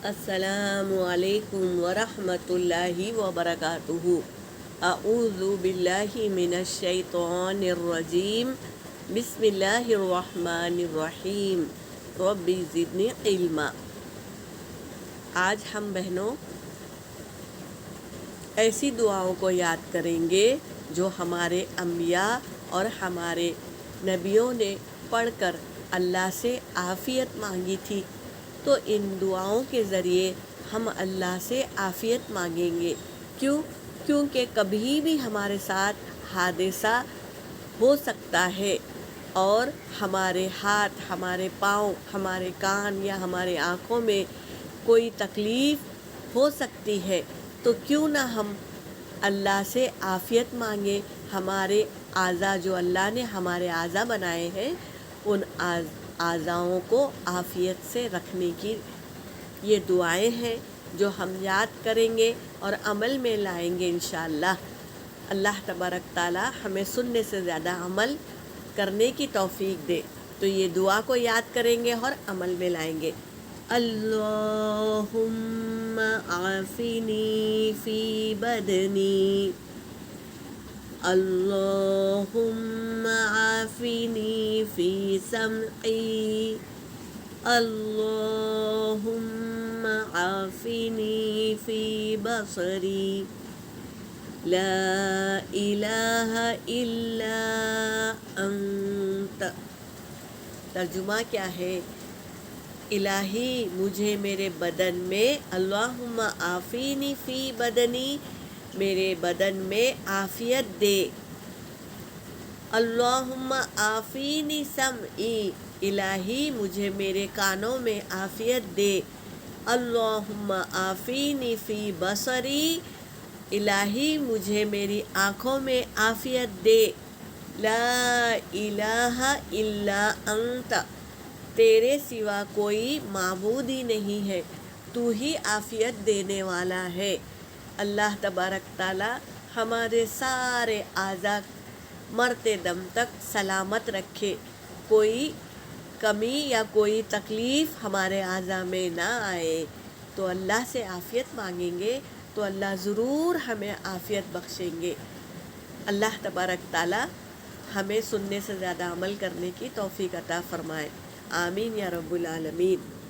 السلام علیکم ورحمۃ اللہ وبرکاتہ۔ اعوذ باللہ من الشیطان الرجیم، بسم اللہ الرحمن الرحیم، رب زدنی علما۔ آج ہم بہنوں ایسی دعاؤں کو یاد کریں گے جو ہمارے انبیاء اور ہمارے نبیوں نے پڑھ کر اللہ سے عافیت مانگی تھی۔ تو ان دعاؤں کے ذریعے ہم اللہ سے عافیت مانگیں گے۔ کیونکہ کبھی بھی ہمارے ساتھ حادثہ ہو سکتا ہے اور ہمارے ہاتھ، ہمارے پاؤں، ہمارے کان یا ہمارے آنکھوں میں کوئی تکلیف ہو سکتی ہے، تو کیوں نہ ہم اللہ سے عافیت مانگیں۔ ہمارے اعضاء جو اللہ نے ہمارے اعضاء بنائے ہیں، ان اعضاؤں کو عافیت سے رکھنے کی یہ دعائیں ہیں جو ہم یاد کریں گے اور عمل میں لائیں گے انشاءاللہ۔ اللہ تبارک تعالی ہمیں سننے سے زیادہ عمل کرنے کی توفیق دے۔ تو یہ دعا کو یاد کریں گے اور عمل میں لائیں گے۔ اللہم عافنی فی بدنی، اللہم عافنی فی سمعی، اللہم عافنی فی بصری، لا الہ الا انت۔ ترجمہ کیا ہے؟ الہی مجھے میرے بدن میں، اللہم عافینی فی بدنی، میرے بدن میں عافیت دے۔ اللہم عافینی سمعی، الہی مجھے میرے کانوں میں عافیت دے۔ اللہم عافینی فی بصری، الہی مجھے میری آنکھوں میں عافیت دے۔ لا الہ الا انت، تیرے سوا کوئی معبود ہی نہیں ہے، تو ہی عافیت دینے والا ہے۔ اللہ تبارک تعالی ہمارے سارے اعضاء مرتے دم تک سلامت رکھے، کوئی کمی یا کوئی تکلیف ہمارے اعضاء میں نہ آئے۔ تو اللہ سے عافیت مانگیں گے تو اللہ ضرور ہمیں عافیت بخشیں گے۔ اللہ تبارک تعالی ہمیں سننے سے زیادہ عمل کرنے کی توفیق عطا فرمائے۔ آمین یا رب العالمین۔